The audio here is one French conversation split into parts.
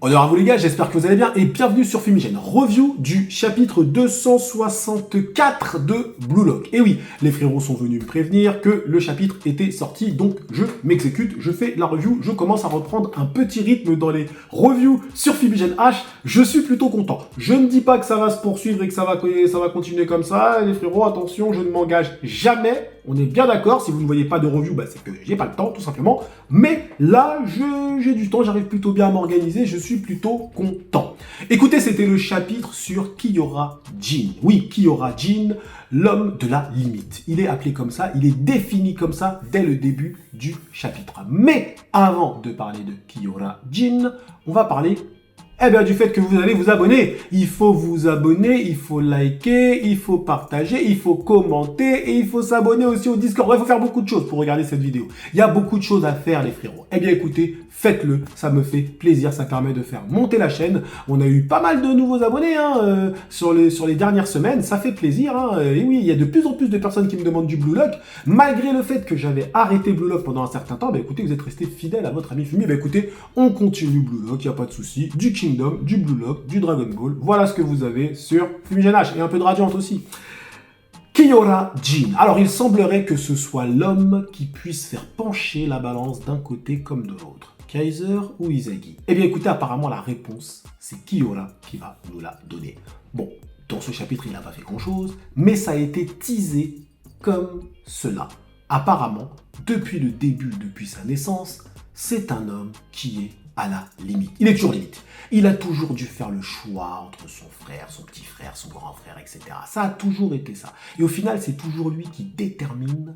Honneur à vous les gars, j'espère que vous allez bien et bienvenue sur Fumigène. Review du chapitre 264 de Blue Lock. Et oui, les frérots sont venus me prévenir que le chapitre était sorti, donc je m'exécute, je fais la review, je commence à reprendre un petit rythme dans les reviews sur Fumigène H. Je suis plutôt content. Je ne dis pas que ça va se poursuivre et que ça va continuer comme ça. Les frérots, attention, je ne m'engage jamais. On est bien d'accord, si vous ne voyez pas de review, c'est que j'ai pas le temps, tout simplement. Mais là, j'ai du temps, j'arrive plutôt bien à m'organiser, je suis plutôt content. Écoutez, c'était le chapitre sur Kiora Jin. Oui, Kiora Jin, l'homme de la limite. Il est appelé comme ça, il est défini comme ça dès le début du chapitre. Mais avant de parler de Kiora Jin, on va parler du fait que vous allez vous abonner. Il faut vous abonner, il faut liker, il faut partager, il faut commenter et il faut s'abonner aussi au Discord. Il faut faire beaucoup de choses pour regarder cette vidéo. Il y a beaucoup de choses à faire, les frérots. Écoutez, faites-le, ça me fait plaisir, ça permet de faire monter la chaîne. On a eu pas mal de nouveaux abonnés sur les dernières semaines, ça fait plaisir. Et oui, il y a de plus en plus de personnes qui me demandent du Blue Lock. Malgré le fait que j'avais arrêté Blue Lock pendant un certain temps, écoutez, vous êtes restés fidèles à votre ami Fumi. Écoutez, on continue Blue Lock, il n'y a pas de souci. Du Kingdom, du Blue Lock, du Dragon Ball. Voilà ce que vous avez sur Fumigène H et un peu de Radiant aussi. Kiora Jin. Alors, il semblerait que ce soit l'homme qui puisse faire pencher la balance d'un côté comme de l'autre. Kaiser ou Izagi? Écoutez, apparemment, la réponse, c'est Kiora qui va nous la donner. Bon, dans ce chapitre, il n'a pas fait grand-chose, mais ça a été teasé comme cela. Apparemment, depuis le début, depuis sa naissance, c'est un homme qui est à la limite. Il est toujours limite. Il a toujours dû faire le choix entre son frère, son petit frère, son grand frère, etc. Ça a toujours été ça. Et au final, c'est toujours lui qui détermine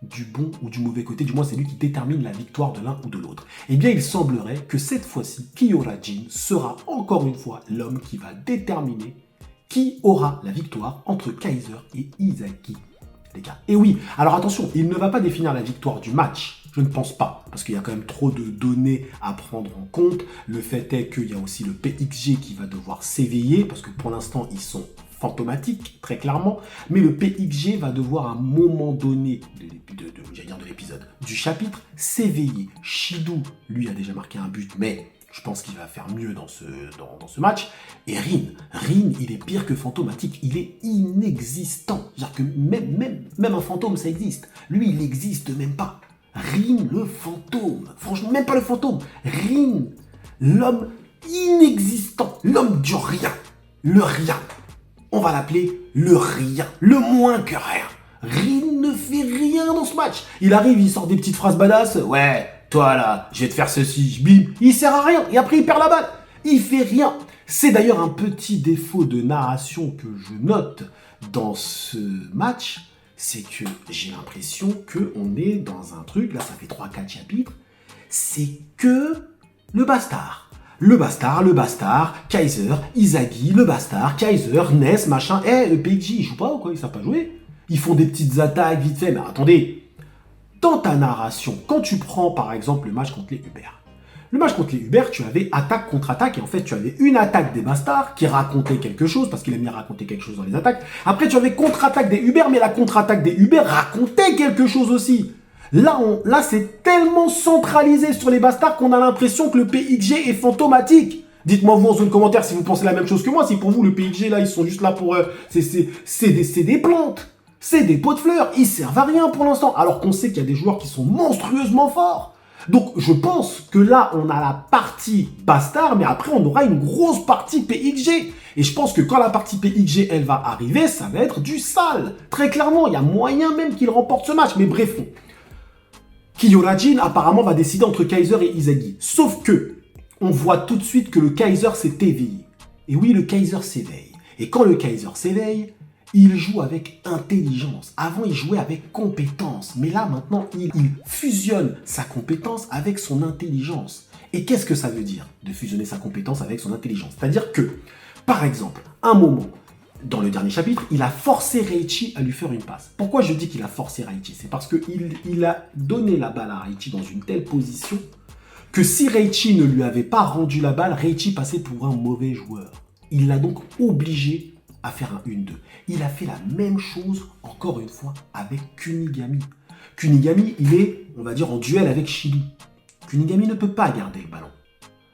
du bon ou du mauvais côté. Du moins, c'est lui qui détermine la victoire de l'un ou de l'autre. Il semblerait que cette fois-ci, Kiora Jin sera encore une fois l'homme qui va déterminer qui aura la victoire entre Kaiser et Izagi. Les gars. Et oui, alors attention, il ne va pas définir la victoire du match. Je ne pense pas, parce qu'il y a quand même trop de données à prendre en compte. Le fait est qu'il y a aussi le PXG qui va devoir s'éveiller, parce que pour l'instant, ils sont fantomatiques, très clairement. Mais le PXG va devoir, à un moment donné de l'épisode, du chapitre, s'éveiller. Shidou, lui, a déjà marqué un but, mais je pense qu'il va faire mieux dans ce match. Et Rin, il est pire que fantomatique. Il est inexistant. C'est-à-dire que même un fantôme, ça existe. Lui, il n'existe même pas. Rin, le fantôme. Franchement, même pas le fantôme. Rin, l'homme inexistant. L'homme du rien. Le rien. On va l'appeler le rien. Le moins que rien. Rin ne fait rien dans ce match. Il arrive, il sort des petites phrases badass. Ouais, toi là, je vais te faire ceci. Bim. Il sert à rien. Et après, il perd la balle. Il fait rien. C'est d'ailleurs un petit défaut de narration que je note dans ce match. C'est que j'ai l'impression qu'on est dans un truc, là ça fait 3-4 chapitres, c'est que le bastard. Le bastard, Kaiser, Izagi, le bastard, Kaiser, Ness, machin. Le PXJ, ils jouent pas ou quoi? Ils savent pas jouer? Ils font des petites attaques vite fait, mais attendez. Dans ta narration, quand tu prends par exemple le match contre les Uber, le match contre les Uber, tu avais attaque contre attaque, et en fait, tu avais une attaque des bastards qui racontait quelque chose, parce qu'il aime bien raconter quelque chose dans les attaques. Après, tu avais contre-attaque des Uber, mais la contre-attaque des Uber racontait quelque chose aussi. Là, c'est tellement centralisé sur les bastards qu'on a l'impression que le PXG est fantomatique. Dites-moi vous en zone commentaire si vous pensez la même chose que moi, si pour vous, le PXG, là, ils sont juste là pour... c'est des plantes. C'est des pots de fleurs. Ils servent à rien pour l'instant, alors qu'on sait qu'il y a des joueurs qui sont monstrueusement forts. Donc, je pense que là, on a la partie bastard, mais après, on aura une grosse partie PXG. Et je pense que quand la partie PXG, elle va arriver, ça va être du sale. Très clairement, il y a moyen même qu'il remporte ce match. Mais bref, Kiora Jin, apparemment, va décider entre Kaiser et Izagi. Sauf que, on voit tout de suite que le Kaiser s'est éveillé. Et oui, le Kaiser s'éveille. Et quand le Kaiser s'éveille, il joue avec intelligence. Avant, il jouait avec compétence. Mais là, maintenant, il fusionne sa compétence avec son intelligence. Et qu'est-ce que ça veut dire, de fusionner sa compétence avec son intelligence? C'est-à-dire que, par exemple, un moment, dans le dernier chapitre, il a forcé Reichi à lui faire une passe. Pourquoi je dis qu'il a forcé Reichi? C'est parce qu'il a donné la balle à Reichi dans une telle position que si Reichi ne lui avait pas rendu la balle, Reichi passait pour un mauvais joueur. Il l'a donc obligé à faire un 1-2. Il a fait la même chose, encore une fois, avec Kunigami. Kunigami, il est, on va dire, en duel avec Shidou. Kunigami ne peut pas garder le ballon.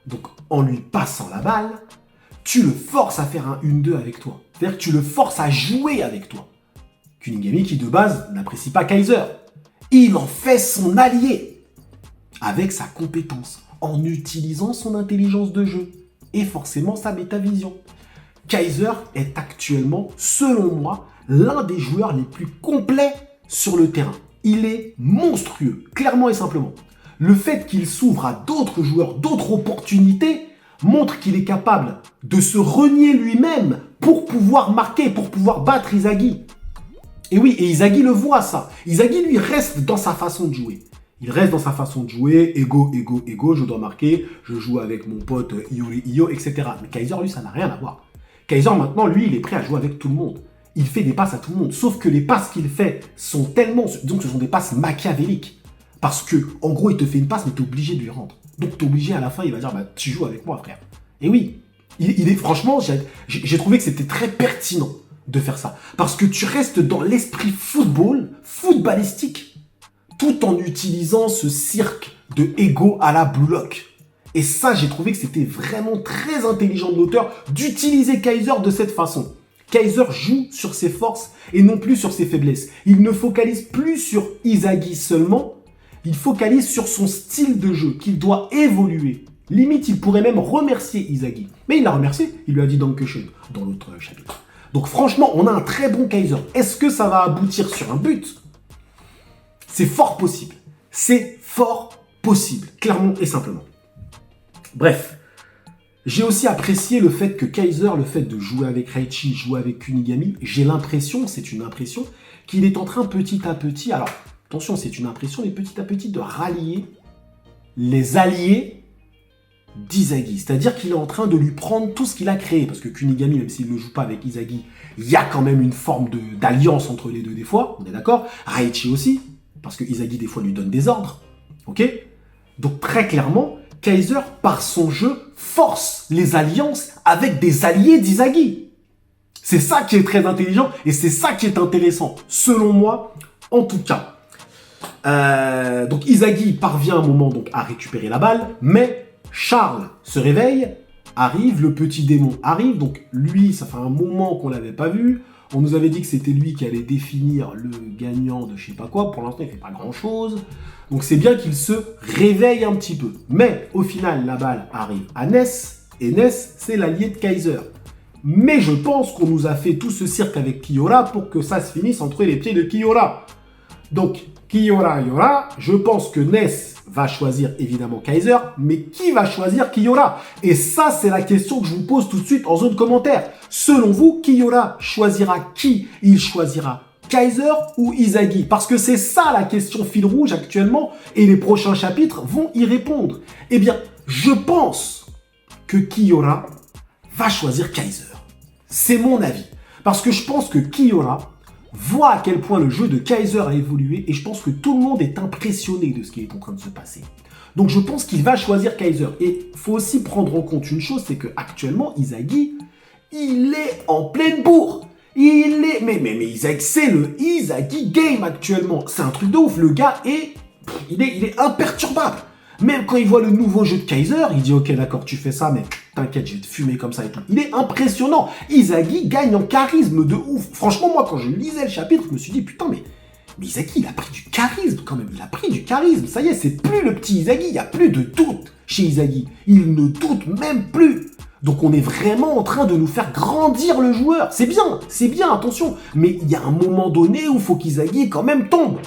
Donc, en lui passant la balle, tu le forces à faire un 1-2 avec toi. C'est-à-dire que tu le forces à jouer avec toi. Kunigami, qui de base n'apprécie pas Kaiser, il en fait son allié avec sa compétence, en utilisant son intelligence de jeu et forcément sa métavision. Kaiser est actuellement, selon moi, l'un des joueurs les plus complets sur le terrain. Il est monstrueux, clairement et simplement. Le fait qu'il s'ouvre à d'autres joueurs, d'autres opportunités, montre qu'il est capable de se renier lui-même pour pouvoir marquer, pour pouvoir battre Izagi. Et oui, et Izagi le voit ça. Izagi, lui, reste dans sa façon de jouer. Il reste dans sa façon de jouer, ego, je dois marquer, je joue avec mon pote Iori Iyo, etc. Mais Kaiser, lui, ça n'a rien à voir. Kaiser, maintenant, lui, il est prêt à jouer avec tout le monde. Il fait des passes à tout le monde. Sauf que les passes qu'il fait sont tellement... Donc, ce sont des passes machiavéliques. Parce que, en gros, il te fait une passe, mais tu es obligé de lui rendre. Donc, tu es obligé, à la fin, il va dire, bah, tu joues avec moi, frère. Et oui, il est... Franchement, j'ai trouvé que c'était très pertinent de faire ça. Parce que tu restes dans l'esprit footballistique, tout en utilisant ce cirque de ego à la Blue Lock. Et ça, j'ai trouvé que c'était vraiment très intelligent de l'auteur d'utiliser Kaiser de cette façon. Kaiser joue sur ses forces et non plus sur ses faiblesses. Il ne focalise plus sur Izagi seulement, il focalise sur son style de jeu, qu'il doit évoluer. Limite, il pourrait même remercier Izagi. Mais il l'a remercié, il lui a dit Dankeschön dans l'autre chapitre. Donc franchement, on a un très bon Kaiser. Est-ce que ça va aboutir sur un but ? C'est fort possible. C'est fort possible, clairement et simplement. Bref, j'ai aussi apprécié le fait que Kaiser, le fait de jouer avec Reichi, jouer avec Kunigami, j'ai l'impression, c'est une impression, qu'il est en train petit à petit, alors attention, c'est une impression, mais petit à petit de rallier les alliés d'Izagi. C'est-à-dire qu'il est en train de lui prendre tout ce qu'il a créé, parce que Kunigami, même s'il ne joue pas avec Izagi, il y a quand même une forme d'alliance entre les deux des fois, on est d'accord. Reichi aussi, parce que Izagi des fois lui donne des ordres, ok. Donc très clairement, Kaiser, par son jeu, force les alliances avec des alliés d'Izagi. C'est ça qui est très intelligent et c'est ça qui est intéressant, selon moi, en tout cas. Donc Izagi parvient un moment donc, à récupérer la balle, mais Charles se réveille, arrive, le petit démon arrive, donc lui, ça fait un moment qu'on l'avait pas vu. On nous avait dit que c'était lui qui allait définir le gagnant de je sais pas quoi. Pour l'instant, il fait pas grand-chose. Donc c'est bien qu'il se réveille un petit peu. Mais au final, la balle arrive à Ness. Et Ness, c'est l'allié de Kaiser. Mais je pense qu'on nous a fait tout ce cirque avec Kiora pour que ça se finisse entre les pieds de Kiora. Donc, Kiora, je pense que Ness va choisir évidemment Kaiser, mais qui va choisir Kiora? Et ça, c'est la question que je vous pose tout de suite en zone commentaire. Selon vous, Kiora choisira qui? Il choisira Kaiser ou Izagi? Parce que c'est ça la question fil rouge actuellement, et les prochains chapitres vont y répondre. Eh bien, je pense que Kiora va choisir Kaiser. C'est mon avis. Parce que je pense que Kiora voit à quel point le jeu de Kaiser a évolué et je pense que tout le monde est impressionné de ce qui est en train de se passer. Donc je pense qu'il va choisir Kaiser. Et il faut aussi prendre en compte une chose, c'est que actuellement Izagi, il est en pleine bourre. Mais Izagi, c'est le Izagi game actuellement. C'est un truc de ouf. Le gars il est imperturbable. Même quand il voit le nouveau jeu de Kaiser, il dit ok d'accord tu fais ça mais t'inquiète je vais te fumer comme ça et tout. Il est impressionnant. Izagi gagne en charisme de ouf. Franchement moi quand je lisais le chapitre je me suis dit putain mais Izagi il a pris du charisme quand même. Il a pris du charisme. Ça y est c'est plus le petit Izagi. Il n'y a plus de doute chez Izagi. Il ne doute même plus. Donc on est vraiment en train de nous faire grandir le joueur. C'est bien attention. Mais il y a un moment donné où il faut qu'Izagi quand même tombe.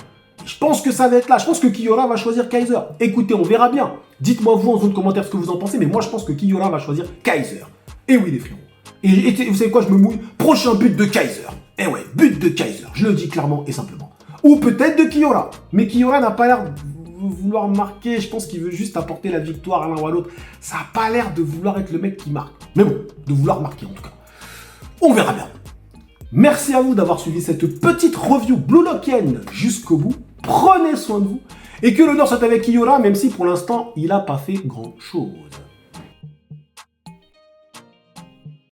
Je pense que ça va être là. Je pense que Kiora va choisir Kaiser. Écoutez, on verra bien. Dites-moi vous en zone de commentaire ce que vous en pensez, mais moi je pense que Kiora va choisir Kaiser. Et oui les frérots. Et vous savez quoi, je me mouille. Prochain but de Kaiser. Eh ouais, but de Kaiser. Je le dis clairement et simplement. Ou peut-être de Kiora. Mais Kiora n'a pas l'air de vouloir marquer. Je pense qu'il veut juste apporter la victoire à l'un ou à l'autre. Ça n'a pas l'air de vouloir être le mec qui marque. Mais bon, de vouloir marquer en tout cas. On verra bien. Merci à vous d'avoir suivi cette petite review Blue Lockienne jusqu'au bout. Prenez soin de vous et que l'honneur soit avec Kiora, même si pour l'instant il n'a pas fait grand chose.